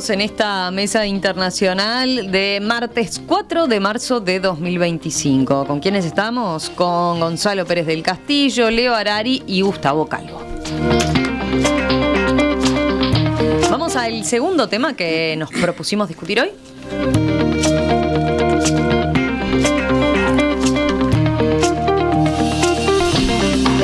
estamos en esta mesa internacional de martes 4 de marzo de 2025. ¿Con quiénes estamos? Con Gonzalo Pérez del Castillo, Leo Harari y Gustavo Calvo. Vamos al segundo tema que nos propusimos discutir hoy.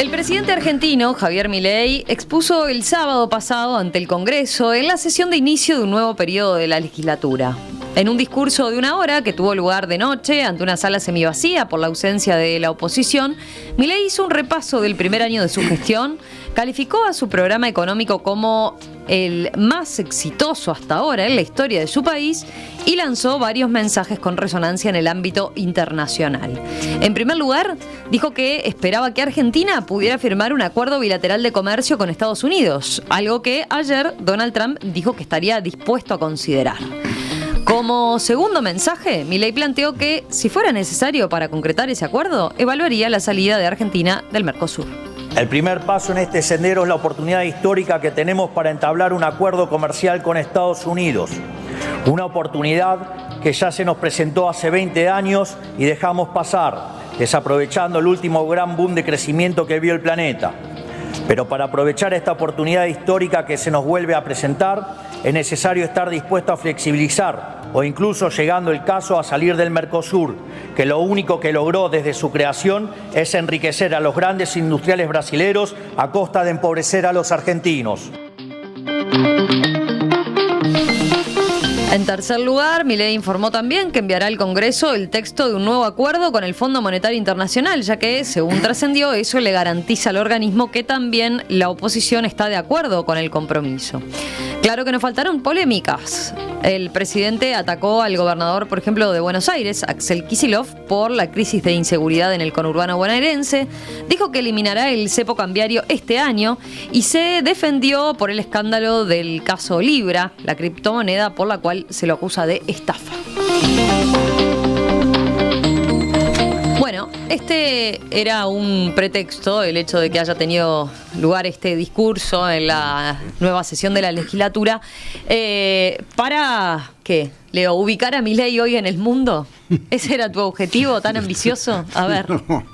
El presidente argentino, Javier Milei, expuso el sábado pasado ante el Congreso en la sesión de inicio de un nuevo periodo de la legislatura. En un discurso de 1 hora que tuvo lugar de noche ante una sala semivacía por la ausencia de la oposición, Milei hizo un repaso del primer año de su gestión, calificó a su programa económico como el más exitoso hasta ahora en la historia de su país y lanzó varios mensajes con resonancia en el ámbito internacional. En primer lugar, dijo que esperaba que Argentina pudiera firmar un acuerdo bilateral de comercio con Estados Unidos, algo que ayer Donald Trump dijo que estaría dispuesto a considerar. Como segundo mensaje, Milei planteó que, si fuera necesario para concretar ese acuerdo, evaluaría la salida de Argentina del Mercosur. El primer paso en este sendero es la oportunidad histórica que tenemos para entablar un acuerdo comercial con Estados Unidos. Una oportunidad que ya se nos presentó hace 20 años y dejamos pasar, desaprovechando el último gran boom de crecimiento que vio el planeta. Pero para aprovechar esta oportunidad histórica que se nos vuelve a presentar, es necesario estar dispuesto a flexibilizar o incluso, llegando el caso, a salir del Mercosur, que lo único que logró desde su creación es enriquecer a los grandes industriales brasileros a costa de empobrecer a los argentinos. En tercer lugar, Milei informó también que enviará al Congreso el texto de un nuevo acuerdo con el Fondo Monetario Internacional, ya que, según trascendió, eso le garantiza al organismo que también la oposición está de acuerdo con el compromiso. Claro que no faltaron polémicas. El presidente atacó al gobernador, por ejemplo, de Buenos Aires, Axel Kicillof, por la crisis de inseguridad en el conurbano bonaerense. Dijo que eliminará el cepo cambiario este año y se defendió por el escándalo del caso Libra, la criptomoneda por la cual se lo acusa de estafa. Bueno, este era un pretexto, el hecho de que haya tenido lugar este discurso en la nueva sesión de la legislatura, para, ¿qué? Leo, ¿ubicar a Milei hoy en el mundo? ¿Ese era tu objetivo tan ambicioso? A ver. No.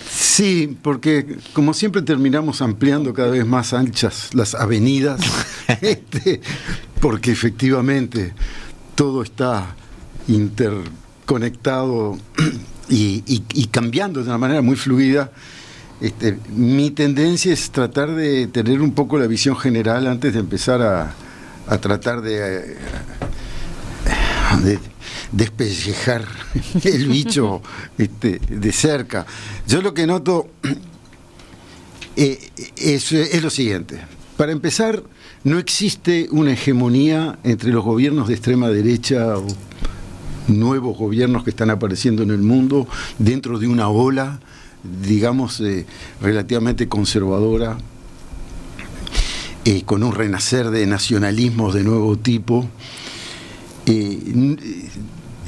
Sí, porque como siempre terminamos ampliando cada vez más anchas las avenidas, porque efectivamente todo está interconectado y cambiando de una manera muy fluida. Mi tendencia es tratar de tener un poco la visión general antes de empezar a tratar de despellejar el bicho de cerca. Yo lo que noto es lo siguiente. Para empezar, no existe una hegemonía entre los gobiernos de extrema derecha o nuevos gobiernos que están apareciendo en el mundo dentro de una ola, digamos, relativamente conservadora, con un renacer de nacionalismos de nuevo tipo.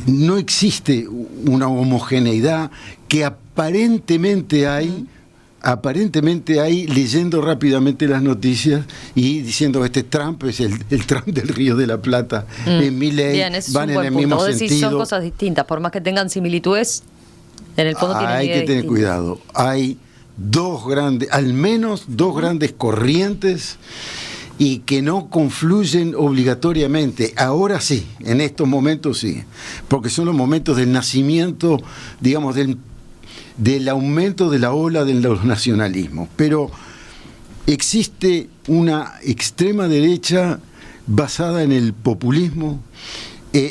No existe una homogeneidad que aparentemente hay leyendo rápidamente las noticias y diciendo que Trump es el Trump del Río de la Plata, Milei van en el mismo Vos sentido. decís, son cosas distintas, por más que tengan similitudes, en el fondo tienen ideas Hay que tener distintas. cuidado. Hay al menos dos grandes corrientes y que no confluyen obligatoriamente. Ahora sí, en estos momentos sí, porque son los momentos del nacimiento, digamos, del aumento de la ola de los nacionalismos. Pero existe una extrema derecha basada en el populismo,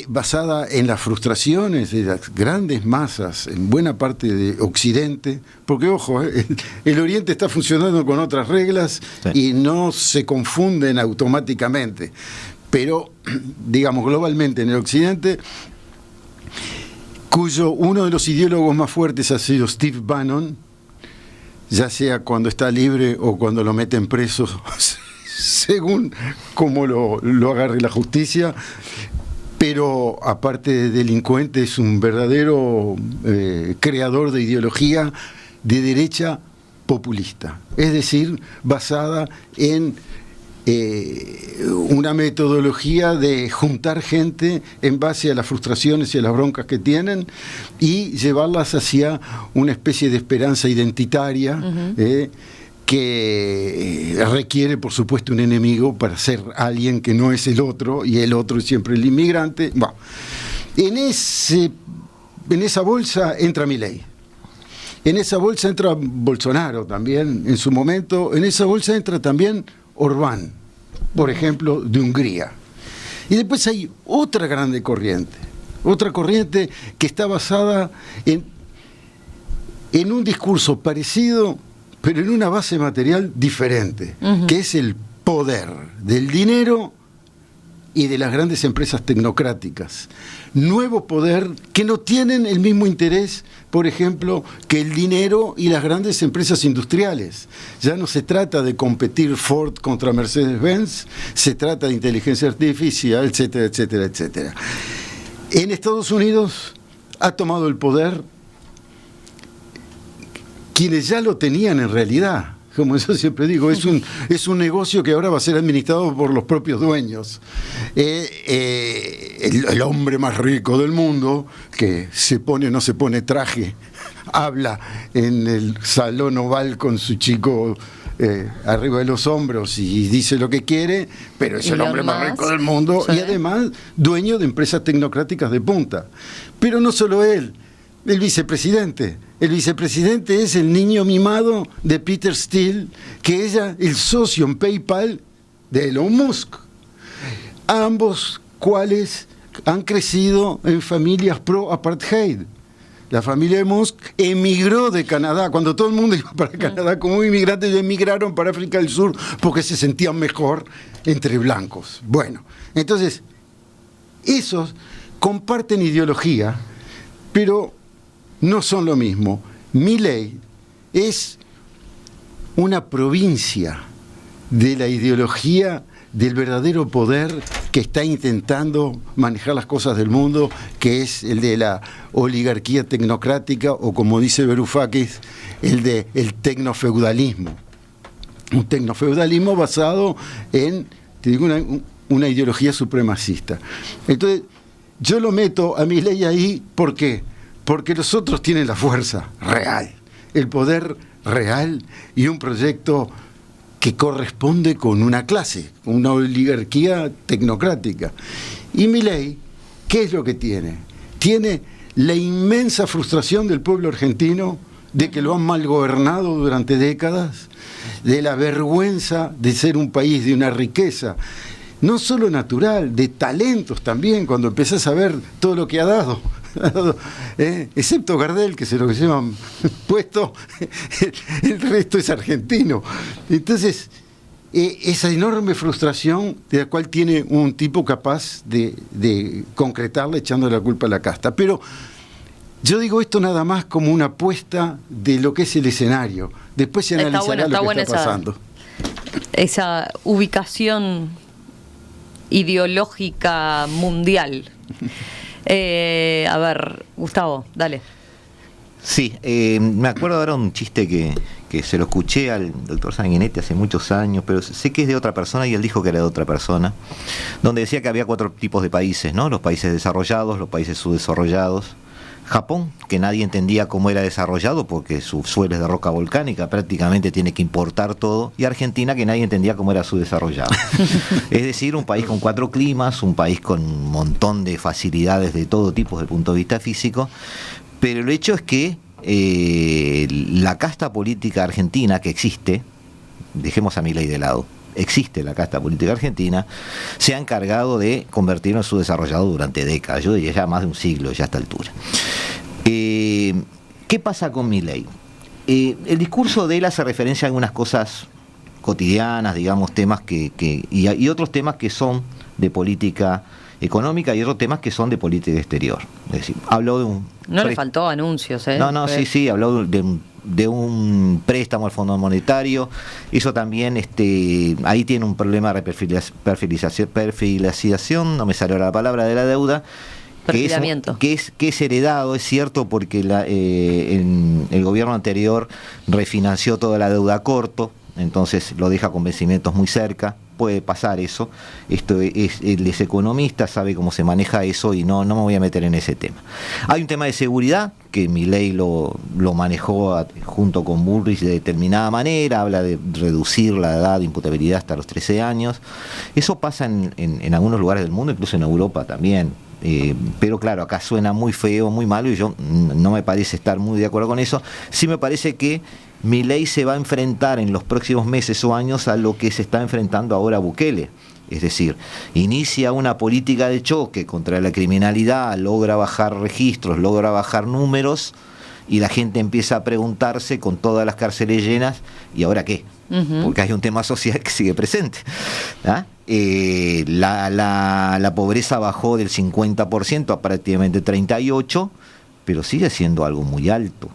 basada en las frustraciones de las grandes masas en buena parte de Occidente, porque ojo, el Oriente está funcionando con otras reglas, sí, y no se confunden automáticamente, pero digamos globalmente en el Occidente, cuyo uno de los ideólogos más fuertes ha sido Steve Bannon, ya sea cuando está libre o cuando lo meten preso, según cómo lo agarre la justicia. Pero aparte de delincuente, es un verdadero creador de ideología de derecha populista, es decir, basada en una metodología de juntar gente en base a las frustraciones y a las broncas que tienen y llevarlas hacia una especie de esperanza identitaria, que requiere, por supuesto, un enemigo para ser alguien que no es el otro, y el otro es siempre el inmigrante. Bueno, en esa bolsa entra Milei. En esa bolsa entra Bolsonaro también, en su momento. En esa bolsa entra también Orbán, por ejemplo, de Hungría. Y después hay otra grande corriente, otra corriente que está basada en un discurso parecido, pero en una base material diferente, que es el poder del dinero y de las grandes empresas tecnocráticas. Nuevo poder que no tienen el mismo interés, por ejemplo, que el dinero y las grandes empresas industriales. Ya no se trata de competir Ford contra Mercedes-Benz, se trata de inteligencia artificial, etcétera, etcétera, etcétera. En Estados Unidos ha tomado el poder quienes ya lo tenían en realidad. Como yo siempre digo, es un negocio que ahora va a ser administrado por los propios dueños. El hombre más rico del mundo, que se pone o no se pone traje, habla en el salón oval con su chico arriba de los hombros y dice lo que quiere, pero es el hombre más rico del mundo, y además dueño de empresas tecnocráticas de punta. Pero no solo él, el vicepresidente. El vicepresidente es el niño mimado de Peter Thiel, que es el socio en PayPal de Elon Musk. Ambos cuales han crecido en familias pro-apartheid. La familia de Musk emigró de Canadá. Cuando todo el mundo iba para Canadá como inmigrantes, emigraron para África del Sur porque se sentían mejor entre blancos. Bueno, entonces, esos comparten ideología, pero no son lo mismo. Milei es una provincia de la ideología del verdadero poder que está intentando manejar las cosas del mundo, que es el de la oligarquía tecnocrática, o como dice Varoufakis, el tecnofeudalismo. Un tecnofeudalismo basado en, te digo, una ideología supremacista. Entonces, yo lo meto a Milei ahí, ¿por qué? Porque los otros tienen la fuerza real, el poder real y un proyecto que corresponde con una clase, una oligarquía tecnocrática. Y Milei, ¿qué es lo que tiene? Tiene la inmensa frustración del pueblo argentino de que lo han mal gobernado durante décadas, de la vergüenza de ser un país de una riqueza, no solo natural, de talentos también, cuando empezás a ver todo lo que ha dado. Excepto Gardel, que se lo llevan puesto, el resto es argentino. Entonces, esa enorme frustración de la cual tiene un tipo capaz de concretarla echando la culpa a la casta. Pero yo digo esto nada más como una apuesta de lo que es el escenario. Después se analizará lo que está pasando. Esa ubicación ideológica mundial. A ver, Gustavo, dale. Sí, me acuerdo ahora un chiste que se lo escuché al doctor Sanguinetti hace muchos años, pero sé que es de otra persona y él dijo que era de otra persona, donde decía que había 4 tipos de países, ¿no? Los países desarrollados, los países subdesarrollados. Japón, que nadie entendía cómo era desarrollado porque su suelo es de roca volcánica, prácticamente tiene que importar todo, y Argentina, que nadie entendía cómo era subdesarrollado. Es decir, un país con 4 climas, un país con un montón de facilidades de todo tipo desde el punto de vista físico, pero el hecho es que la casta política argentina que existe, dejemos a Milei de lado, existe la casta política argentina, se ha encargado de convertirlo en subdesarrollado durante décadas, yo diría ya más de un siglo ya a esta altura. ¿Qué pasa con Milei? El discurso de él hace referencia a algunas cosas cotidianas, digamos, temas y otros temas que son de política económica y otros temas que son de política exterior. Es decir, habló de un... No le faltó anuncios, ¿eh? No, sí, habló de un préstamo al Fondo Monetario. Eso también, ahí tiene un problema de perfilización, no me salió la palabra, de la deuda. Que es heredado, es cierto, porque el gobierno anterior refinanció toda la deuda a corto, entonces lo deja con vencimientos muy cerca, puede pasar eso. Él es economista, sabe cómo se maneja eso y no me voy a meter en ese tema. Hay un tema de seguridad que Milei lo manejó junto con Bullrich de determinada manera, habla de reducir la edad de imputabilidad hasta los 13 años. Eso pasa en algunos lugares del mundo, incluso en Europa también. Pero claro, acá suena muy feo, muy malo, y yo no me parece estar muy de acuerdo con eso. Sí me parece que Milei se va a enfrentar en los próximos meses o años a lo que se está enfrentando ahora Bukele. Es decir, inicia una política de choque contra la criminalidad, logra bajar registros, logra bajar números, y la gente empieza a preguntarse con todas las cárceles llenas, ¿y ahora qué? Porque hay un tema social que sigue presente. ¿Ah? La pobreza bajó del 50% a prácticamente 38%, pero sigue siendo algo muy alto.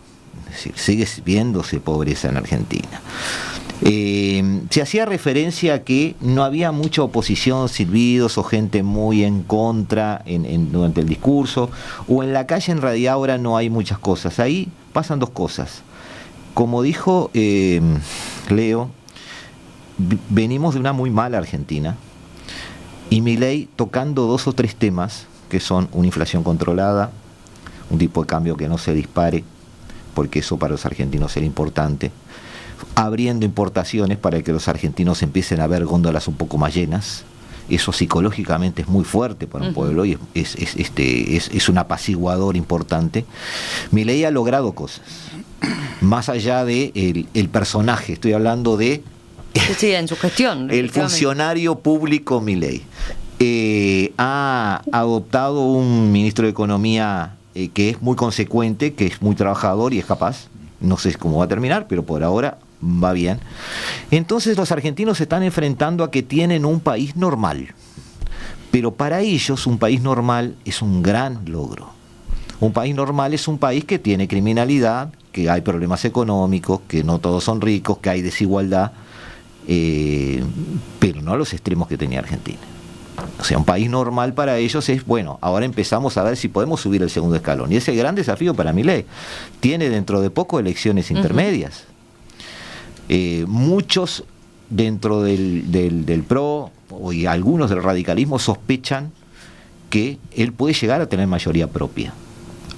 Es decir, sigue viéndose pobreza en Argentina. Se hacía referencia a que no había mucha oposición, silbidos o gente muy en contra durante el discurso, o en la calle en realidad ahora no hay muchas cosas. Ahí pasan dos cosas. Como dijo Leo, venimos de una muy mala Argentina, y Milei tocando 2 o 3 temas que son una inflación controlada, un tipo de cambio que no se dispare, porque eso para los argentinos era importante, abriendo importaciones para que los argentinos empiecen a ver góndolas un poco más llenas. Eso psicológicamente es muy fuerte para un pueblo y es un apaciguador importante. Milei ha logrado cosas, más allá de el personaje, estoy hablando de sí, en su gestión, el funcionario público Milei. Ha adoptado un ministro de Economía que es muy consecuente, que es muy trabajador y es capaz. No sé cómo va a terminar, pero por ahora va bien. Entonces los argentinos se están enfrentando a que tienen un país normal, pero para ellos un país normal es un gran logro. Un país normal es un país que tiene criminalidad, que hay problemas económicos, que no todos son ricos, que hay desigualdad, pero no a los extremos que tenía Argentina. O sea, un país normal para ellos es, bueno, ahora empezamos a ver si podemos subir el segundo escalón. Y ese es el gran desafío para Milei. Tiene dentro de poco elecciones intermedias. Muchos dentro del PRO y algunos del radicalismo sospechan que él puede llegar a tener mayoría propia.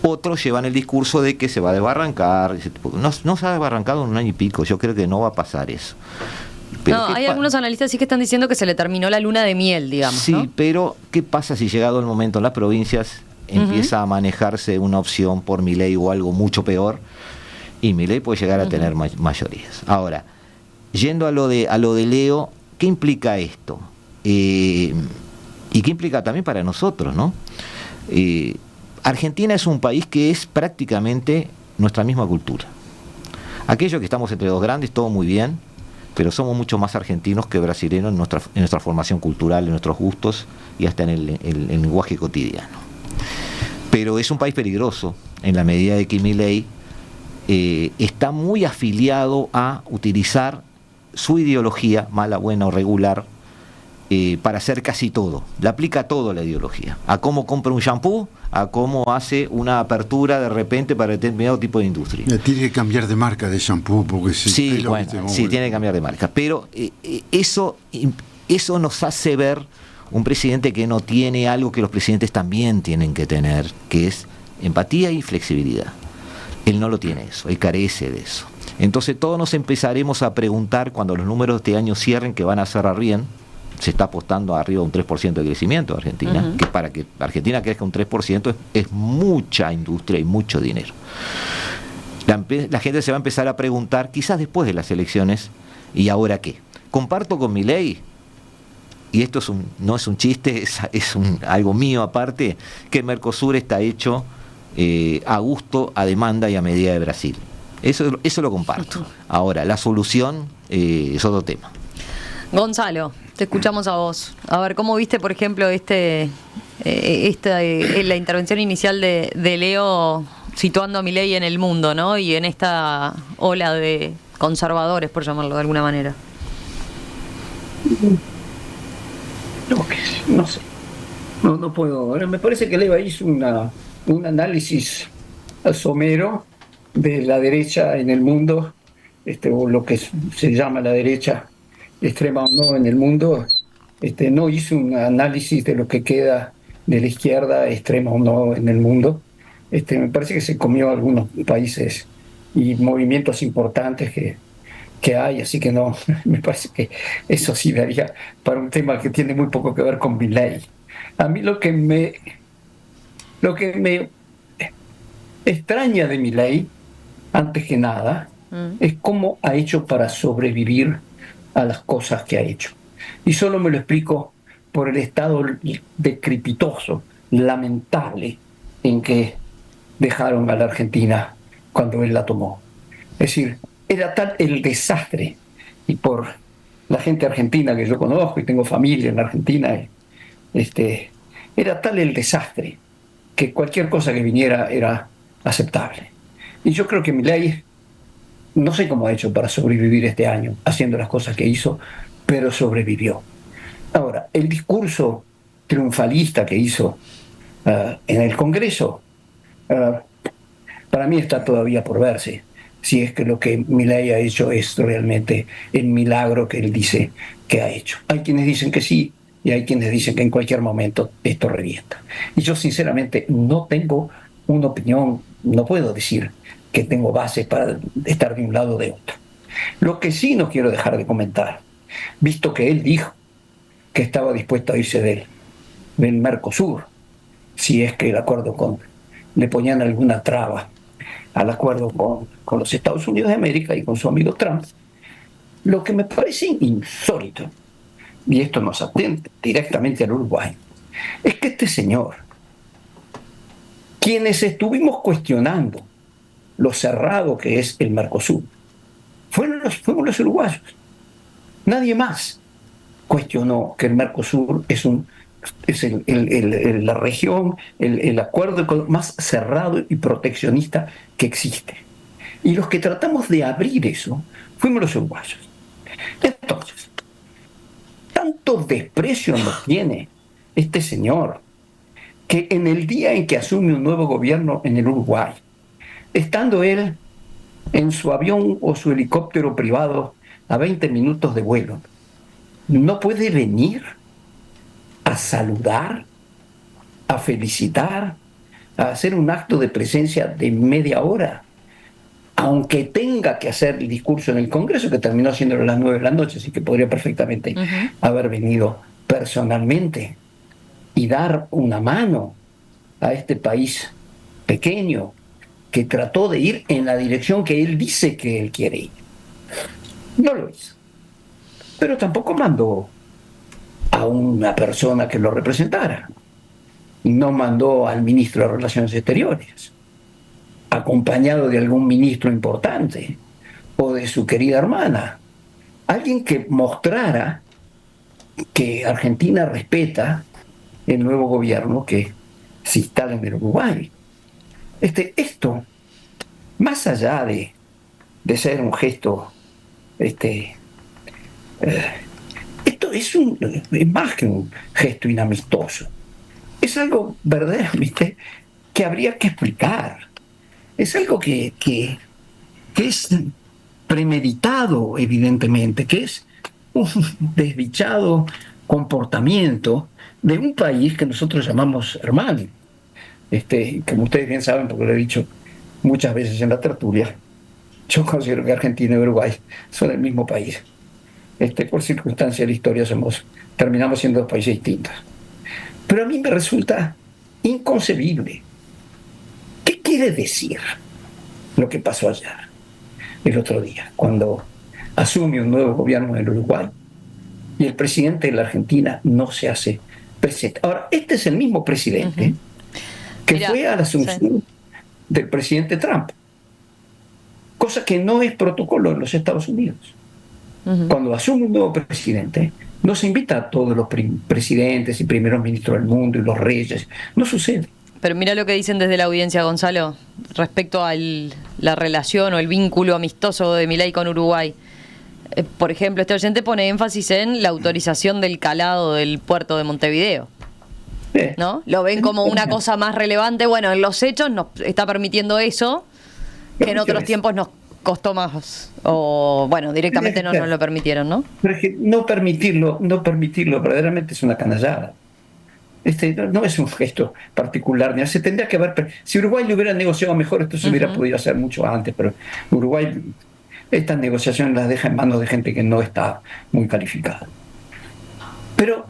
Otros llevan el discurso de que se va a desbarrancar. No se ha desbarrancado en 1 año y pico. Yo creo que no va a pasar eso. Pero no, hay algunos analistas sí que están diciendo que se le terminó la luna de miel, digamos. Sí, ¿no? pero ¿qué pasa si llegado el momento en las provincias empieza a manejarse una opción por Milei o algo mucho peor? Y Milei puede llegar a tener mayorías. Ahora, yendo a lo de Leo, ¿qué implica esto? Y qué implica también para nosotros, ¿no? Argentina es un país que es prácticamente nuestra misma cultura. Aquellos que estamos entre 2 grandes, todo muy bien, pero somos mucho más argentinos que brasileños en nuestra formación cultural, en nuestros gustos y hasta en el lenguaje cotidiano. Pero es un país peligroso en la medida de que Milei está muy afiliado a utilizar su ideología, mala, buena o regular, para hacer casi todo. Le aplica todo la ideología. A cómo compra un shampoo, a cómo hace una apertura de repente para determinado tipo de industria. Tiene que cambiar de marca de shampoo porque sí, bueno, sí, tiene que cambiar de marca. Pero eso nos hace ver un presidente que no tiene algo que los presidentes también tienen que tener, que es empatía y flexibilidad. Él no lo tiene eso, él carece de eso. Entonces todos nos empezaremos a preguntar cuando los números de este año cierren, que van a cerrar bien. Se está apostando arriba de un 3% de crecimiento de Argentina, que para que Argentina crezca un 3% es mucha industria y mucho dinero. La gente se va a empezar a preguntar, quizás después de las elecciones, ¿y ahora qué? Comparto con Milei, y esto no es un chiste, es algo mío aparte, que el Mercosur está hecho a gusto, a demanda y a medida de Brasil. Eso lo comparto. Ahora, la solución es otro tema. Gonzalo, te escuchamos a vos. A ver, ¿cómo viste, por ejemplo, la intervención inicial de Leo situando a Milei en el mundo, ¿no? Y en esta ola de conservadores, por llamarlo de alguna manera. No sé. No puedo. Ahora me parece que Leo hizo un análisis somero de la derecha en el mundo, o lo que se llama la derecha extrema o no en el mundo, no hizo un análisis de lo que queda de la izquierda, extrema o no, en el mundo. Me parece que se comió algunos países y movimientos importantes que hay, así que no, me parece que eso sí daría para un tema que tiene muy poco que ver con Milei. A mí lo que me extraña de Milei, antes que nada, es cómo ha hecho para sobrevivir a las cosas que ha hecho. Y solo me lo explico por el estado decrepitoso, lamentable, en que dejaron a la Argentina cuando él la tomó. Es decir, era tal el desastre, y por la gente argentina que yo conozco y tengo familia en la Argentina, era tal el desastre que cualquier cosa que viniera era aceptable. Y yo creo que Milei, no sé cómo ha hecho para sobrevivir este año, haciendo las cosas que hizo, pero sobrevivió. Ahora, el discurso triunfalista que hizo en el Congreso, para mí está todavía por verse, si es que lo que Milei ha hecho es realmente el milagro que él dice que ha hecho. Hay quienes dicen que sí, y hay quienes dicen que en cualquier momento esto revienta. Y yo sinceramente no tengo una opinión, no puedo decir que tengo bases para estar de un lado o de otro. Lo que sí no quiero dejar de comentar, visto que él dijo que estaba dispuesto a irse del Mercosur, si es que el acuerdo le ponían alguna traba al acuerdo con los Estados Unidos de América y con su amigo Trump, lo que me parece insólito, y esto nos atenta directamente al Uruguay, es que este señor, quienes estuvimos cuestionando lo cerrado que es el Mercosur, fuimos los uruguayos. Nadie más cuestionó que el Mercosur es la región, el acuerdo más cerrado y proteccionista que existe. Y los que tratamos de abrir eso fuimos los uruguayos. Entonces, tanto desprecio nos tiene este señor, que en el día en que asume un nuevo gobierno en el Uruguay, estando él en su avión o su helicóptero privado a 20 minutos de vuelo, no puede venir a saludar, a felicitar, a hacer un acto de presencia de media hora, aunque tenga que hacer el discurso en el Congreso, que terminó haciéndolo a las 9 de la noche, así que podría perfectamente haber venido personalmente y dar una mano a este país pequeño que trató de ir en la dirección que él dice que él quiere ir. No lo hizo. Pero tampoco mandó a una persona que lo representara. No mandó al ministro de Relaciones Exteriores, acompañado de algún ministro importante o de su querida hermana. Alguien que mostrara que Argentina respeta el nuevo gobierno que se instala en el Uruguay. Esto, más allá de ser un gesto, esto es más que un gesto inamistoso. Es algo verdaderamente que habría que explicar. Es algo que es premeditado, evidentemente, que es un desdichado comportamiento de un país que nosotros llamamos hermano. Como ustedes bien saben, porque lo he dicho muchas veces en la tertulia, yo considero que Argentina y Uruguay son el mismo país. Por circunstancias de la historia terminamos siendo dos países distintos. Pero a mí me resulta inconcebible. ¿Qué quiere decir lo que pasó allá el otro día, cuando asume un nuevo gobierno en el Uruguay y el presidente de la Argentina no se hace presente? Ahora, este es el mismo presidente que fue a la asunción del presidente Trump, cosa que no es protocolo en los Estados Unidos. Cuando asume un nuevo presidente, no se invita a todos los presidentes y primeros ministros del mundo y los reyes. No sucede. Pero mira lo que dicen desde la audiencia, Gonzalo, respecto a la relación o el vínculo amistoso de Milei con Uruguay. Por ejemplo, este oyente pone énfasis en la autorización del calado del puerto de Montevideo, ¿no? Lo ven como una cosa más relevante. Bueno, en los hechos nos está permitiendo eso, que en otros tiempos costó más, o bueno, directamente no lo permitieron, ¿no? Pero es que no permitirlo verdaderamente es una canallada. No es un gesto particular, se tendría que haber, si Uruguay lo hubiera negociado mejor, esto se hubiera podido hacer mucho antes, pero Uruguay estas negociaciones las deja en manos de gente que no está muy calificada. Pero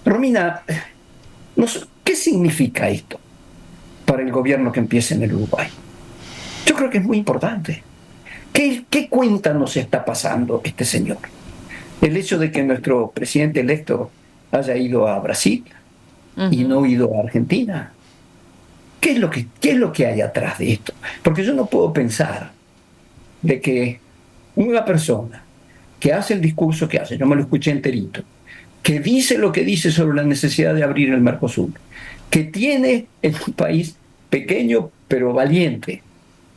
Romina, ¿qué significa esto para el gobierno que empiece en el Uruguay? Yo creo que es muy importante. ¿Qué cuenta nos está pasando este señor? El hecho de que nuestro presidente electo haya ido a Brasil y no ido a Argentina. ¿Qué es lo que hay atrás de esto? Porque yo no puedo pensar de que una persona que hace el discurso que hace, yo me lo escuché enterito, que dice lo que dice sobre la necesidad de abrir el Mercosur, que tiene en un país pequeño pero valiente,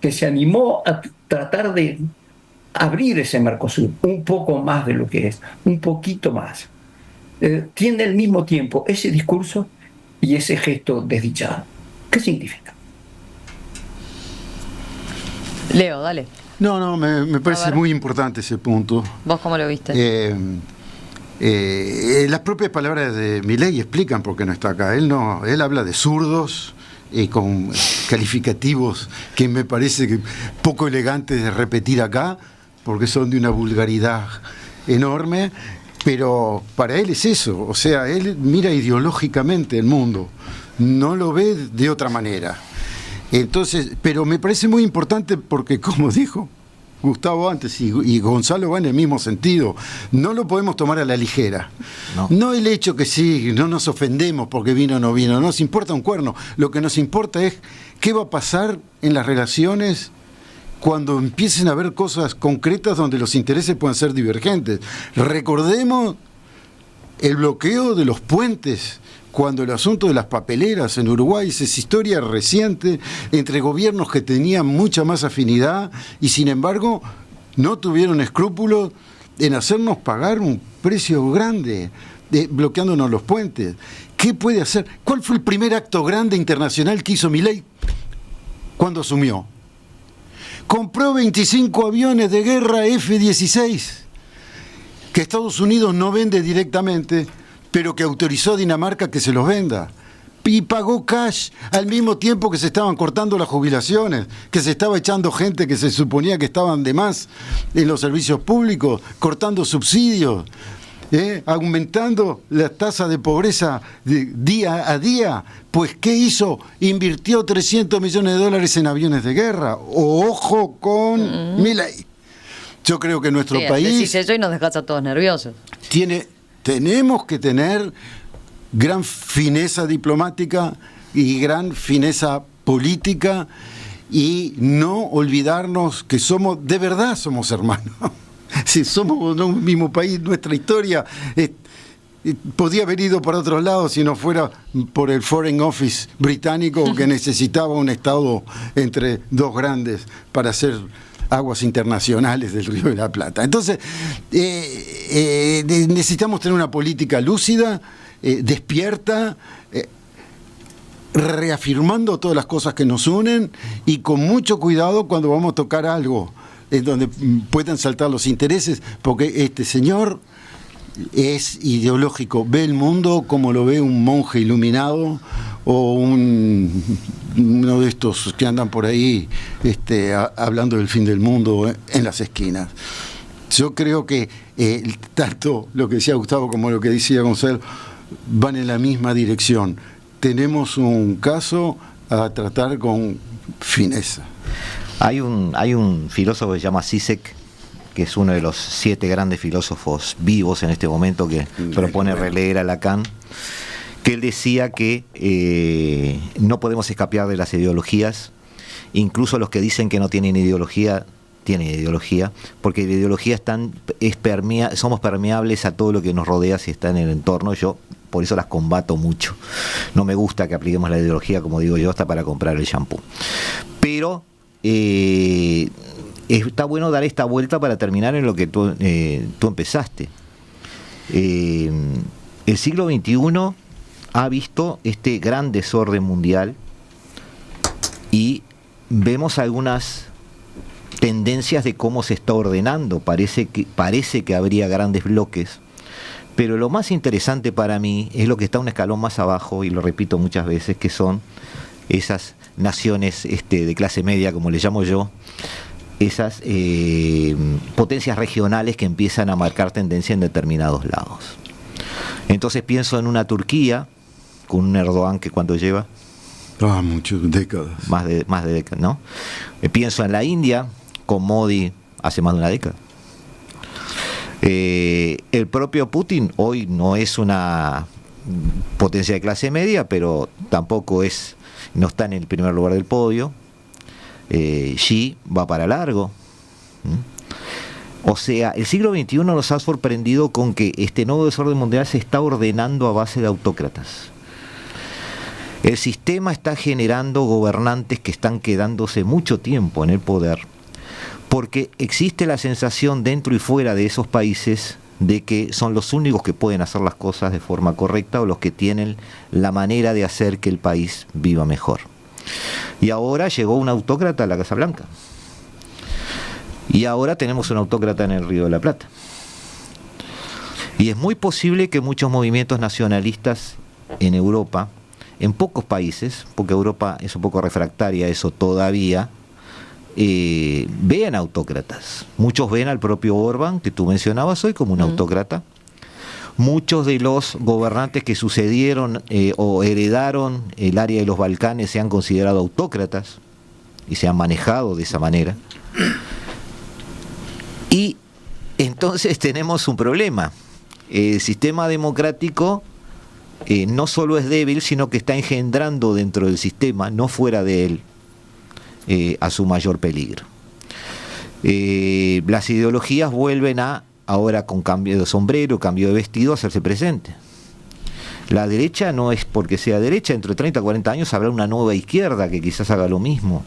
que se animó a tratar de abrir ese Mercosur un poco más de lo que es, un poquito más, tiene al mismo tiempo ese discurso y ese gesto desdichado. ¿Qué significa? Leo, dale. No, me parece muy importante ese punto. ¿Vos cómo lo viste? Las propias palabras de Milei explican por qué no está acá. Él habla de zurdos con calificativos que me parece que poco elegantes de repetir acá, porque son de una vulgaridad enorme, pero para él es eso. O sea, él mira ideológicamente el mundo, no lo ve de otra manera. Entonces, pero me parece muy importante porque, como dijo Gustavo antes y Gonzalo va en el mismo sentido, no lo podemos tomar a la ligera. No el hecho que sí, no nos ofendemos porque vino o no vino, no nos importa un cuerno. Lo que nos importa es qué va a pasar en las relaciones cuando empiecen a haber cosas concretas donde los intereses puedan ser divergentes. Recordemos el bloqueo de los puentes, cuando el asunto de las papeleras en Uruguay es historia reciente entre gobiernos que tenían mucha más afinidad y sin embargo no tuvieron escrúpulos en hacernos pagar un precio grande, bloqueándonos los puentes. ¿Qué puede hacer? ¿Cuál fue el primer acto grande internacional que hizo Milei cuando asumió? Compró 25 aviones de guerra F-16 que Estados Unidos no vende directamente, pero que autorizó a Dinamarca que se los venda. Y pagó cash al mismo tiempo que se estaban cortando las jubilaciones, que se estaba echando gente que se suponía que estaban de más en los servicios públicos, cortando subsidios, aumentando la tasa de pobreza día a día. Pues, ¿qué hizo? Invirtió $300 millones en aviones de guerra. Ojo con Milei. Yo creo que nuestro país... Decís eso y nos dejás a todos nerviosos. Tenemos que tener gran fineza diplomática y gran fineza política y no olvidarnos que de verdad somos hermanos. Si somos de un mismo país, nuestra historia podía haber ido para otros lados si no fuera por el Foreign Office británico que necesitaba un Estado entre dos grandes para hacer aguas internacionales del Río de la Plata. Entonces, necesitamos tener una política lúcida, despierta, reafirmando todas las cosas que nos unen y con mucho cuidado cuando vamos a tocar algo en donde puedan saltar los intereses, porque este señor es ideológico, ve el mundo como lo ve un monje iluminado o uno de estos que andan por ahí hablando del fin del mundo en las esquinas. Yo creo que tanto lo que decía Gustavo como lo que decía Gonzalo van en la misma dirección. Tenemos un caso a tratar con fineza. Hay un filósofo que se llama Zizek, que es uno de los 7 grandes filósofos vivos en este momento, que propone releer a Lacan, que él decía que no podemos escapar de las ideologías, incluso los que dicen que no tienen ideología, tienen ideología, porque la ideología somos permeables a todo lo que nos rodea si está en el entorno. Yo por eso las combato mucho. No me gusta que apliquemos la ideología, como digo yo, hasta para comprar el shampoo. Pero está bueno dar esta vuelta para terminar en lo que tú empezaste. El siglo XXI ha visto este gran desorden mundial y vemos algunas tendencias de cómo se está ordenando. Parece que habría grandes bloques, pero lo más interesante para mí es lo que está un escalón más abajo, y lo repito muchas veces, que son esas naciones de clase media, como le llamo yo, esas potencias regionales que empiezan a marcar tendencia en determinados lados. Entonces pienso en una Turquía con un Erdogan que ¿cuánto lleva? Muchas décadas. Más de décadas, ¿no? Pienso en la India con Modi hace más de una década. El propio Putin hoy no es una potencia de clase media, pero tampoco no está en el primer lugar del podio. Xi va para largo. O sea, el siglo XXI nos ha sorprendido con que este nuevo desorden mundial se está ordenando a base de autócratas. El sistema está generando gobernantes que están quedándose mucho tiempo en el poder, porque existe la sensación dentro y fuera de esos países de que son los únicos que pueden hacer las cosas de forma correcta, o los que tienen la manera de hacer que el país viva mejor. Y ahora llegó un autócrata a la Casa Blanca. Y ahora tenemos un autócrata en el Río de la Plata. Y es muy posible que muchos movimientos nacionalistas en Europa, en pocos países, porque Europa es un poco refractaria a eso todavía, vean autócratas. Muchos ven al propio Orbán, que tú mencionabas hoy, como un autócrata. Muchos de los gobernantes que sucedieron o heredaron el área de los Balcanes se han considerado autócratas y se han manejado de esa manera. Y entonces tenemos un problema. El sistema democrático no solo es débil, sino que está engendrando dentro del sistema, no fuera de él, a su mayor peligro. Las ideologías vuelven ahora con cambio de sombrero, cambio de vestido, a hacerse presente. La derecha no es porque sea derecha, dentro de 30 o 40 años habrá una nueva izquierda que quizás haga lo mismo.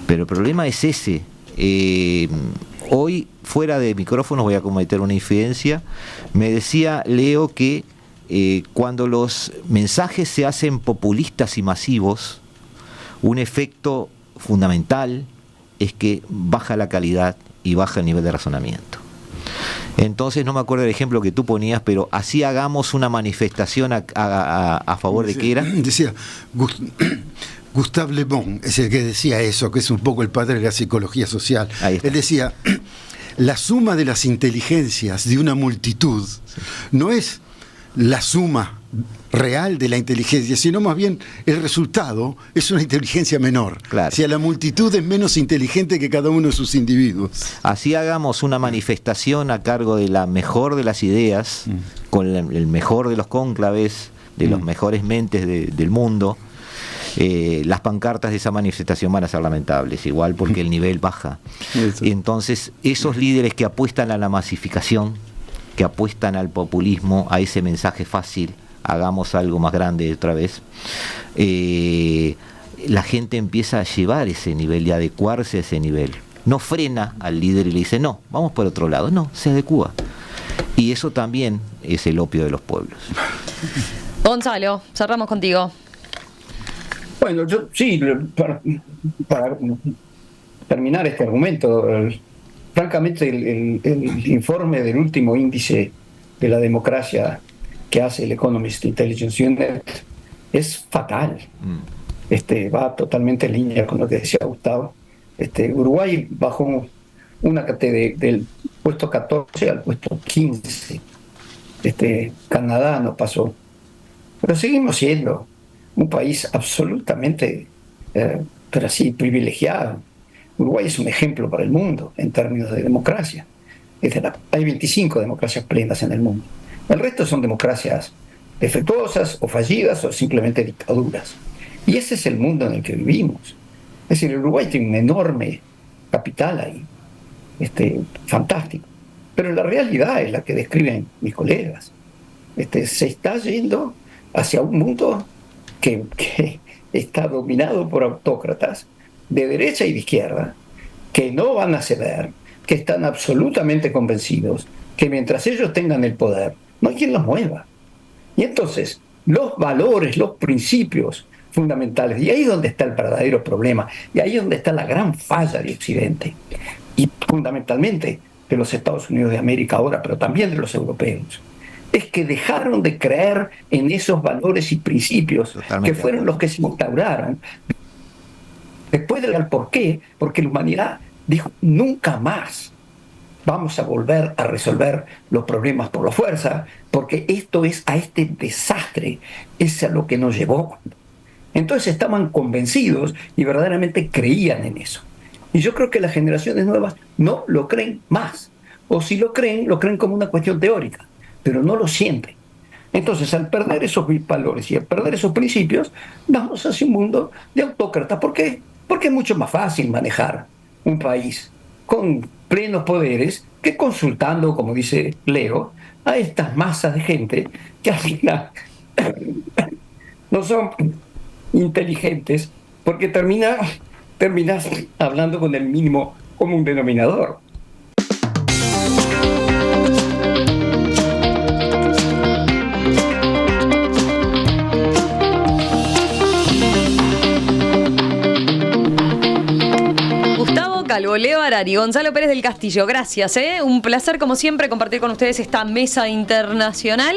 Pero el problema es ese. Hoy, fuera de micrófonos, voy a cometer una infidencia. Me decía Leo que cuando los mensajes se hacen populistas y masivos, un efecto fundamental es que baja la calidad y baja el nivel de razonamiento. Entonces, no me acuerdo del ejemplo que tú ponías, pero así hagamos una manifestación a favor de que era. Decía, Gustave Le Bon es el que decía eso, que es un poco el padre de la psicología social. Él decía, la suma de las inteligencias de una multitud no es la suma real de la inteligencia, sino más bien el resultado es una inteligencia menor. Claro. O sea, la multitud es menos inteligente que cada uno de sus individuos. Así hagamos una manifestación a cargo de la mejor de las ideas, con el mejor de los cónclaves, de los mejores mentes del mundo. Las pancartas de esa manifestación van a ser lamentables, igual, porque el nivel baja. Y entonces, esos líderes que apuestan a la masificación, que apuestan al populismo, a ese mensaje fácil, hagamos algo más grande otra vez, la gente empieza a llevar ese nivel y a adecuarse a ese nivel. No frena al líder y le dice, no, vamos por otro lado. No, se adecúa. Y eso también es el opio de los pueblos. Gonzalo, cerramos contigo. Bueno, yo sí, para terminar este argumento, francamente el informe del último índice de la democracia que hace el Economist Intelligence Unit es fatal. Va totalmente en línea con lo que decía Gustavo. Uruguay bajó del puesto 14 al puesto 15. Canadá no pasó. Pero seguimos siendo un país absolutamente, pero así, privilegiado. Uruguay es un ejemplo para el mundo en términos de democracia. Hay 25 democracias plenas en el mundo. El resto son democracias defectuosas o fallidas o simplemente dictaduras. Y ese es el mundo en el que vivimos. Es decir, Uruguay tiene un enorme capital ahí, fantástico. Pero la realidad es la que describen mis colegas. Se está yendo hacia un mundo que está dominado por autócratas de derecha y de izquierda, que no van a ceder, que están absolutamente convencidos que mientras ellos tengan el poder, no hay quien los mueva. Y entonces, los valores, los principios fundamentales. Y ahí es donde está el verdadero problema. Y ahí es donde está la gran falla de Occidente. Y fundamentalmente de los Estados Unidos de América ahora, pero también de los europeos. Es que dejaron de creer en esos valores y principios que fueron los que se instauraron. Después del por qué, porque la humanidad dijo, nunca más vamos a volver a resolver los problemas por la fuerza, porque esto es a este desastre, es a lo que nos llevó. Entonces estaban convencidos y verdaderamente creían en eso. Y yo creo que las generaciones nuevas no lo creen más. O si lo creen como una cuestión teórica, pero no lo sienten. Entonces, al perder esos valores y al perder esos principios, vamos hacia un mundo de autócratas. ¿Por qué? Porque es mucho más fácil manejar un país con plenos poderes que consultando, como dice Leo, a estas masas de gente que al final no son inteligentes, porque terminas hablando con el mínimo común denominador. Calvo, Leo Harari, Gonzalo Pérez del Castillo, gracias, un placer como siempre compartir con ustedes esta mesa internacional.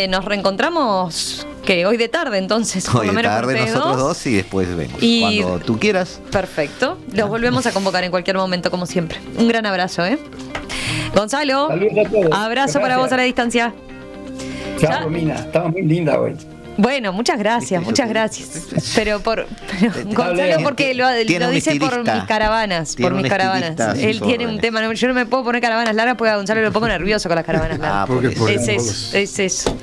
Nos reencontramos que hoy de tarde, entonces, por hoy lo de menos tarde nosotros dos y después vemos cuando tú quieras. Perfecto, los volvemos a convocar en cualquier momento como siempre. Un gran abrazo, Gonzalo, saludos a todos. Abrazo. Gracias. Para vos a la distancia. Chao, Romina, estaba muy linda hoy. Bueno, muchas gracias, muchas gracias. Pero Gonzalo, porque lo dice por mis caravanas, Él tiene un tema, yo no me puedo poner caravanas largas porque a Gonzalo lo pongo nervioso con las caravanas largas. Porque es eso.